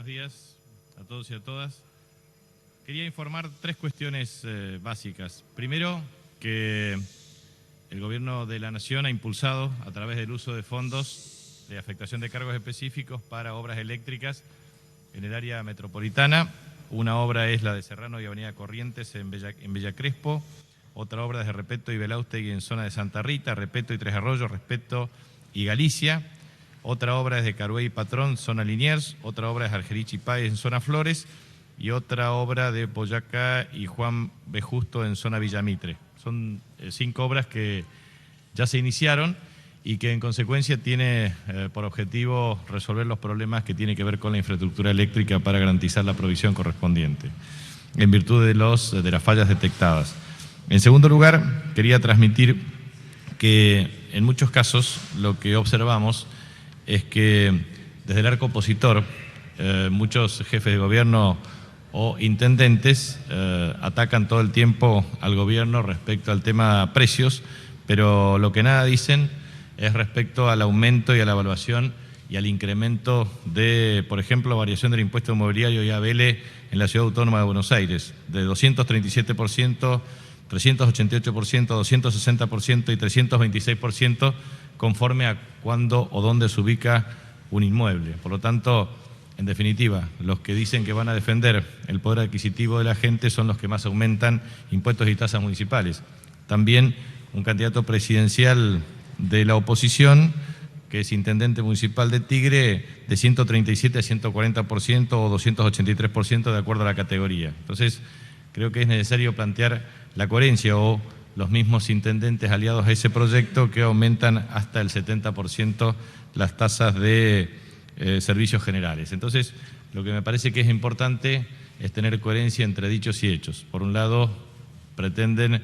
días a todos y a todas. Quería informar tres cuestiones básicas. Primero, que el Gobierno de la Nación ha impulsado, a través del uso de fondos de afectación de cargos específicos para obras eléctricas en el área metropolitana. Una obra es la de Serrano y Avenida Corrientes en Villa Crespo. Otra obra es de Repeto y Belaustegui en zona de Santa Rita, Repeto y Tres Arroyos, Repeto y Galicia. Otra obra es de Carué y Patrón, zona Liniers. Otra obra es Argerich y Páez en zona Flores. Y otra obra de Boyacá y Juan B. Justo en zona Villamitre. Son 5 obras que ya se iniciaron y que en consecuencia tiene por objetivo resolver los problemas que tienen que ver con la infraestructura eléctrica para garantizar la provisión correspondiente, en virtud de las fallas detectadas. En segundo lugar, quería transmitir que en muchos casos lo que observamos es que desde el arco opositor muchos jefes de gobierno o intendentes atacan todo el tiempo al gobierno respecto al tema precios, pero lo que nada dicen es respecto al aumento y a la evaluación y al incremento de, por ejemplo, variación del impuesto inmobiliario y ABL en la Ciudad Autónoma de Buenos Aires, de 237%, 388%, 260% y 326%, conforme a cuándo o dónde se ubica un inmueble. Por lo tanto, en definitiva, los que dicen que van a defender el poder adquisitivo de la gente son los que más aumentan impuestos y tasas municipales. También un candidato presidencial de la oposición, que es intendente municipal de Tigre, de 137 a 140% o 283% de acuerdo a la categoría. Entonces, creo que es necesario plantear la coherencia o los mismos intendentes aliados a ese proyecto que aumentan hasta el 70% las tasas de servicios generales. Entonces, lo que me parece que es importante es tener coherencia entre dichos y hechos. Por un lado, pretenden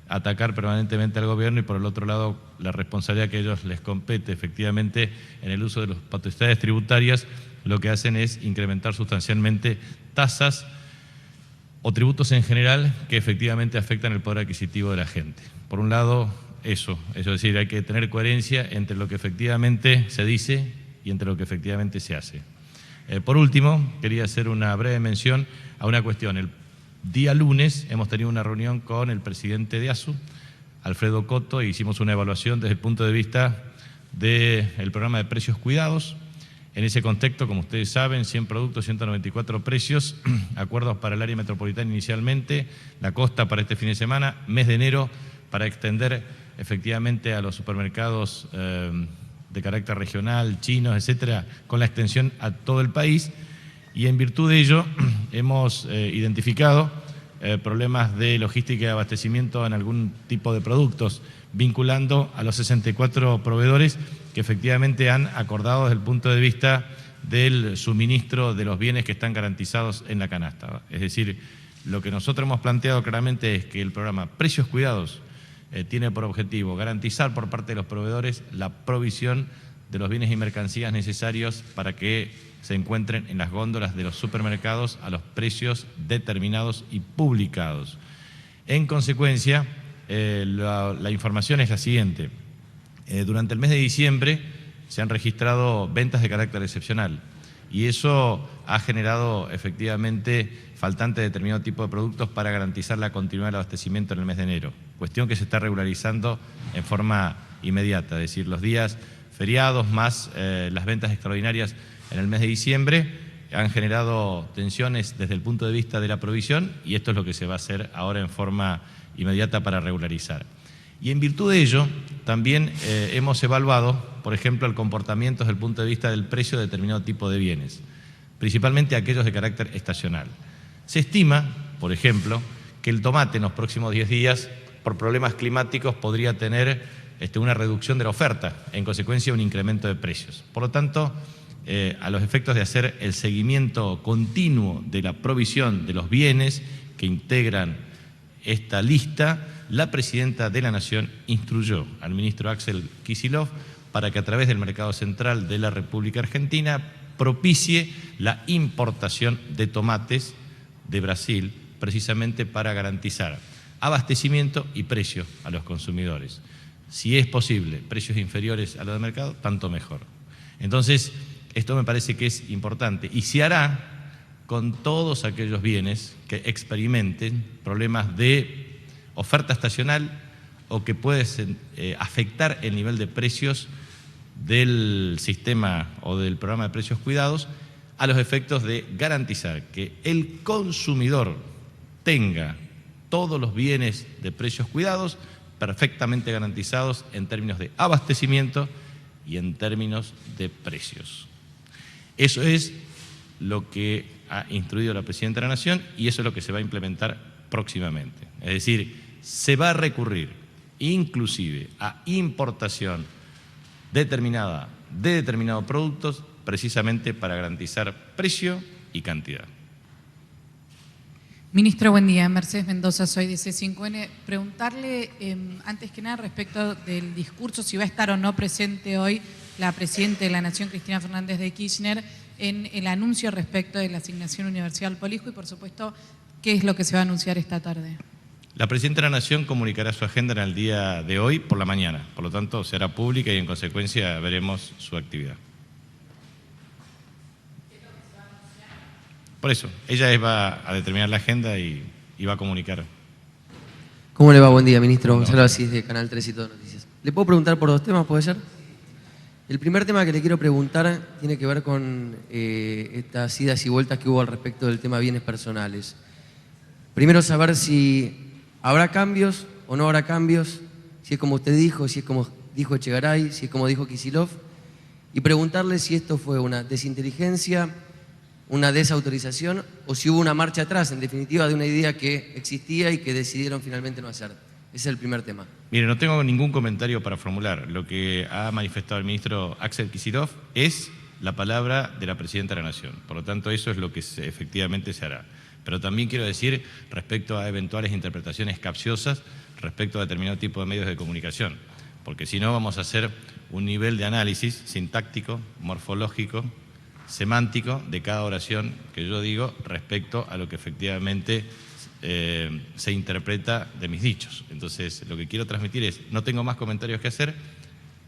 atacar permanentemente al gobierno y por el otro lado, la responsabilidad que a ellos les compete efectivamente en el uso de las potestades tributarias, lo que hacen es incrementar sustancialmente tasas o tributos en general que efectivamente afectan el poder adquisitivo de la gente. Por un lado, eso, es decir, hay que tener coherencia entre lo que efectivamente se dice y entre lo que efectivamente se hace. Por último, quería hacer una breve mención a una cuestión. El día lunes hemos tenido una reunión con el presidente de ASU, Alfredo Coto, e hicimos una evaluación desde el punto de vista del programa de precios cuidados. En ese contexto, como ustedes saben, 100 productos, 194 precios, acuerdos para el área metropolitana inicialmente, la costa para este fin de semana, mes de enero para extender efectivamente a los supermercados de carácter regional, chinos, etcétera, con la extensión a todo el país. Y en virtud de ello hemos identificado problemas de logística y abastecimiento en algún tipo de productos, vinculando a los 64 proveedores que efectivamente han acordado desde el punto de vista del suministro de los bienes que están garantizados en la canasta. Es decir, lo que nosotros hemos planteado claramente es que el programa Precios Cuidados tiene por objetivo garantizar por parte de los proveedores la provisión de los bienes y mercancías necesarios para que se encuentren en las góndolas de los supermercados a los precios determinados y publicados. En consecuencia, la información es la siguiente. Durante el mes de diciembre se han registrado ventas de carácter excepcional y eso ha generado efectivamente faltante de determinado tipo de productos para garantizar la continuidad del abastecimiento en el mes de enero, cuestión que se está regularizando en forma inmediata, es decir, los días feriados más las ventas extraordinarias en el mes de diciembre han generado tensiones desde el punto de vista de la provisión y esto es lo que se va a hacer ahora en forma inmediata para regularizar. Y en virtud de ello, también hemos evaluado, por ejemplo, el comportamiento desde el punto de vista del precio de determinado tipo de bienes, principalmente aquellos de carácter estacional. Se estima, por ejemplo, que el tomate en los próximos 10 días, por problemas climáticos, podría tener una reducción de la oferta, en consecuencia un incremento de precios. Por lo tanto, a los efectos de hacer el seguimiento continuo de la provisión de los bienes que integran esta lista, la Presidenta de la Nación instruyó al ministro Axel Kicillof para que a través del Mercado Central de la República Argentina propicie la importación de tomates de Brasil, precisamente para garantizar abastecimiento y precio a los consumidores. Si es posible, precios inferiores a los del mercado, tanto mejor. Entonces, Esto me parece que es importante y se hará con todos aquellos bienes que experimenten problemas de oferta estacional o que pueden afectar el nivel de precios del sistema o del programa de precios cuidados, a los efectos de garantizar que el consumidor tenga todos los bienes de precios cuidados perfectamente garantizados en términos de abastecimiento y en términos de precios. Eso es lo que ha instruido la Presidenta de la Nación y eso es lo que se va a implementar próximamente. Es decir, se va a recurrir inclusive a importación determinada de determinados productos precisamente para garantizar precio y cantidad. Ministro, buen día. Mercedes Mendoza, soy de C5N. Preguntarle, antes que nada, respecto del discurso, si va a estar o no presente hoy la Presidenta de la Nación, Cristina Fernández de Kirchner, en el anuncio respecto de la asignación universal por hijo y, por supuesto, qué es lo que se va a anunciar esta tarde. La Presidenta de la Nación comunicará su agenda en el día de hoy por la mañana, por lo tanto será pública y en consecuencia veremos su actividad. Por eso, ella va a determinar la agenda y va a comunicar. ¿Cómo le va? Buen día, ministro. Gonzalo Asís, de Canal 3 y Todo Noticias. ¿Le puedo preguntar por dos temas, puede ser? El primer tema que le quiero preguntar tiene que ver con estas idas y vueltas que hubo al respecto del tema bienes personales. Primero, saber si habrá cambios o no habrá cambios, si es como usted dijo, si es como dijo Echegaray, si es como dijo Kicillof, y preguntarle si esto fue una desinteligencia, una desautorización o si hubo una marcha atrás, en definitiva, de una idea que existía y que decidieron finalmente no hacer. Ese es el primer tema. Mire, no tengo ningún comentario para formular. Lo que ha manifestado el ministro Axel Kicillof es la palabra de la Presidenta de la Nación. Por lo tanto, eso es lo que efectivamente se hará. Pero también quiero decir respecto a eventuales interpretaciones capciosas respecto a determinado tipo de medios de comunicación, porque si no vamos a hacer un nivel de análisis sintáctico, morfológico, semántico de cada oración que yo digo respecto a lo que efectivamente se interpreta de mis dichos. Entonces, lo que quiero transmitir es, no tengo más comentarios que hacer,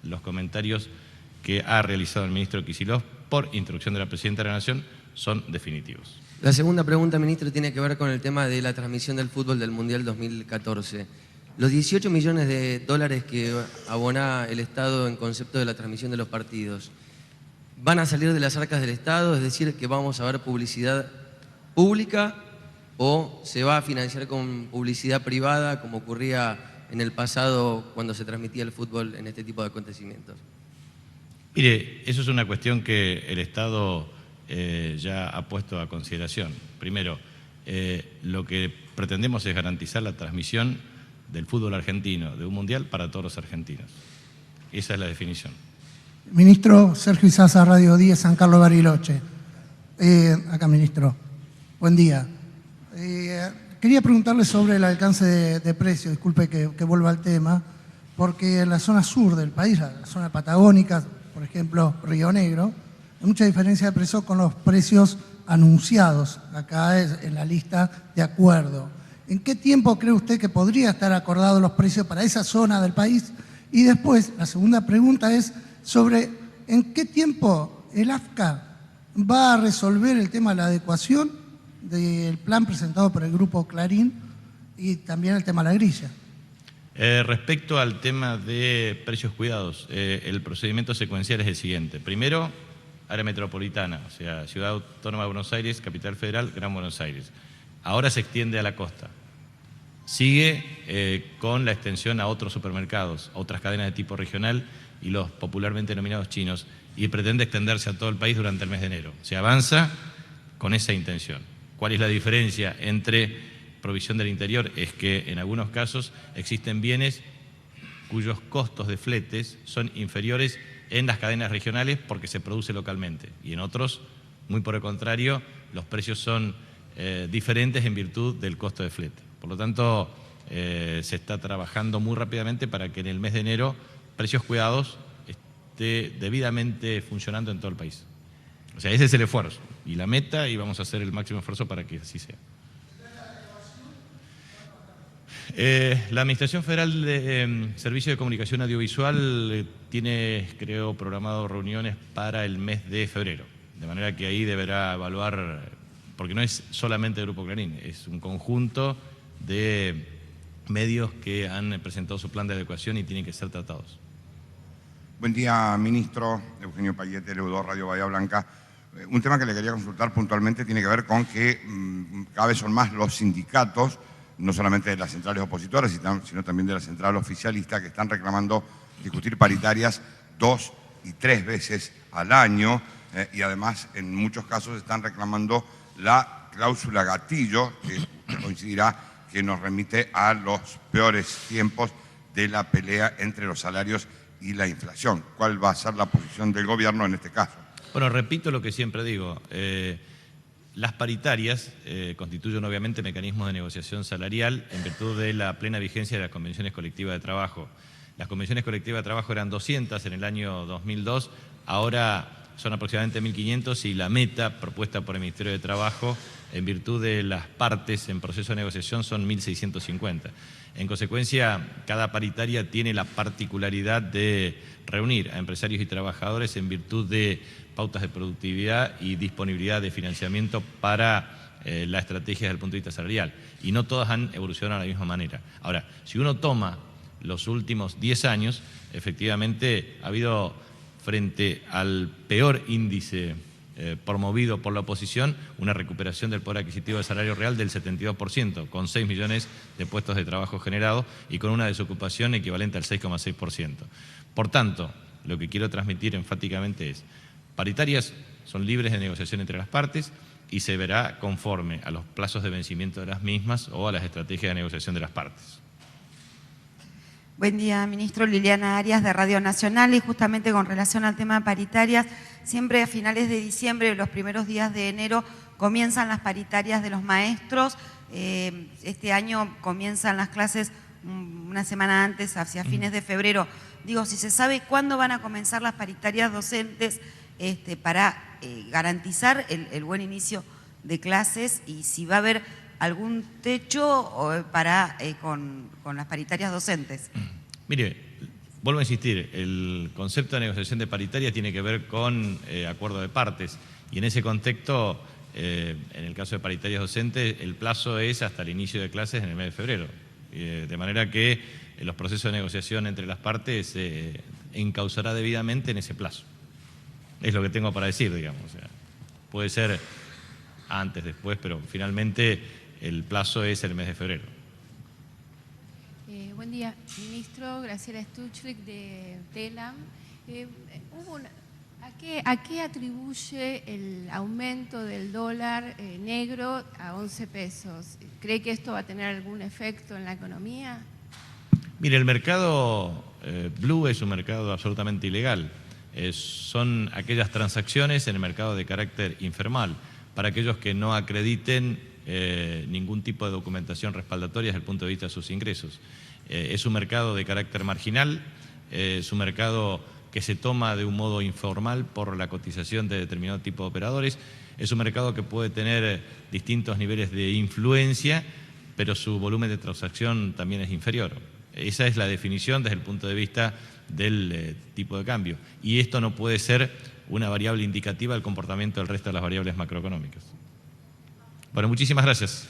los comentarios que ha realizado el ministro Kicillof por instrucción de la Presidenta de la Nación son definitivos. La segunda pregunta, ministro, tiene que ver con el tema de la transmisión del fútbol del Mundial 2014. Los 18 millones de dólares que abona el Estado en concepto de la transmisión de los partidos, ¿van a salir de las arcas del Estado? Es decir, que vamos a ver publicidad pública o se va a financiar con publicidad privada como ocurría en el pasado cuando se transmitía el fútbol en este tipo de acontecimientos. Mire, eso es una cuestión que el Estado ya ha puesto a consideración. Primero, lo que pretendemos es garantizar la transmisión del fútbol argentino, de un mundial para todos los argentinos. Esa es la definición. Ministro, Sergio Izaza, Radio 10, San Carlos Bariloche. Acá, ministro. Buen día. Quería preguntarle sobre el alcance de precios, disculpe que vuelva al tema, porque en la zona sur del país, la zona patagónica, por ejemplo, Río Negro, hay mucha diferencia de precios con los precios anunciados acá en la lista de acuerdo. ¿En qué tiempo cree usted que podría estar acordados los precios para esa zona del país? Y después, la segunda pregunta es sobre en qué tiempo el AFCA va a resolver el tema de la adecuación del plan presentado por el Grupo Clarín y también el tema de la grilla. Respecto al tema de precios cuidados, el procedimiento secuencial es el siguiente. Primero, área metropolitana, o sea, Ciudad Autónoma de Buenos Aires, Capital Federal, Gran Buenos Aires. Ahora se extiende a la costa. Sigue con la extensión a otros supermercados, a otras cadenas de tipo regional y los popularmente denominados chinos, y pretende extenderse a todo el país durante el mes de enero. Se avanza con esa intención. ¿Cuál es la diferencia entre provisión del interior? Es que en algunos casos existen bienes cuyos costos de fletes son inferiores en las cadenas regionales porque se produce localmente, y en otros, muy por el contrario, los precios son diferentes en virtud del costo de flete. Por lo tanto, se está trabajando muy rápidamente para que en el mes de enero Precios Cuidados esté debidamente funcionando en todo el país. O sea, ese es el esfuerzo y la meta, y vamos a hacer el máximo esfuerzo para que así sea. La Administración Federal de Servicio de Comunicación Audiovisual tiene, creo, programado reuniones para el mes de febrero. De manera que ahí deberá evaluar, porque no es solamente el Grupo Clarín, es un conjunto de medios que han presentado su plan de adecuación y tienen que ser tratados. Buen día, ministro. Eugenio Payete, Leu2, Radio Bahía Blanca. Un tema que le quería consultar puntualmente tiene que ver con que cada vez son más los sindicatos, no solamente de las centrales opositoras, sino también de la central oficialista, que están reclamando discutir paritarias 2 y 3 veces al año y además en muchos casos están reclamando la cláusula gatillo, que usted coincidirá que nos remite a los peores tiempos de la pelea entre los salarios y la inflación. ¿Cuál va a ser la posición del gobierno en este caso? Bueno, repito lo que siempre digo. Las paritarias constituyen obviamente mecanismos de negociación salarial en virtud de la plena vigencia de las convenciones colectivas de trabajo. Las convenciones colectivas de trabajo eran 200 en el año 2002, ahora son aproximadamente 1.500 y la meta propuesta por el Ministerio de Trabajo en virtud de las partes en proceso de negociación son 1.650. En consecuencia, cada paritaria tiene la particularidad de reunir a empresarios y trabajadores en virtud de pautas de productividad y disponibilidad de financiamiento para la estrategia desde el punto de vista salarial. Y no todas han evolucionado de la misma manera. Ahora, si uno toma los últimos 10 años, efectivamente ha habido, frente al peor índice promovido por la oposición, una recuperación del poder adquisitivo del salario real del 72%, con 6 millones de puestos de trabajo generados y con una desocupación equivalente al 6,6%. Por tanto, lo que quiero transmitir enfáticamente es: paritarias son libres de negociación entre las partes y se verá conforme a los plazos de vencimiento de las mismas o a las estrategias de negociación de las partes. Buen día, ministro. Liliana Arias, de Radio Nacional, y justamente con relación al tema de paritarias, siempre a finales de diciembre, los primeros días de enero, comienzan las paritarias de los maestros. Este año comienzan las clases una semana antes, hacia fines de febrero. Digo, si se sabe cuándo van a comenzar las paritarias docentes para garantizar el buen inicio de clases, y si va a haber algún techo con las paritarias docentes. Mire, vuelvo a insistir, el concepto de negociación de paritaria tiene que ver con acuerdo de partes, y en ese contexto, en el caso de paritarias docentes, el plazo es hasta el inicio de clases en el mes de febrero, de manera que los procesos de negociación entre las partes se encauzará debidamente en ese plazo. Es lo que tengo para decir, digamos. O sea, puede ser antes, después, pero finalmente el plazo es el mes de febrero. Buen día, ministro. Graciela Stuchlik, de TELAM. ¿A qué atribuye el aumento del dólar negro a 11 pesos? ¿Cree que esto va a tener algún efecto en la economía? Mire, el mercado blue es un mercado absolutamente ilegal. Son aquellas transacciones en el mercado de carácter informal, para aquellos que no acrediten ningún tipo de documentación respaldatoria desde el punto de vista de sus ingresos. Es un mercado de carácter marginal, es un mercado que se toma de un modo informal por la cotización de determinado tipo de operadores, es un mercado que puede tener distintos niveles de influencia, pero su volumen de transacción también es inferior. Esa es la definición desde el punto de vista del tipo de cambio. Y esto no puede ser una variable indicativa del comportamiento del resto de las variables macroeconómicas. Bueno, muchísimas gracias.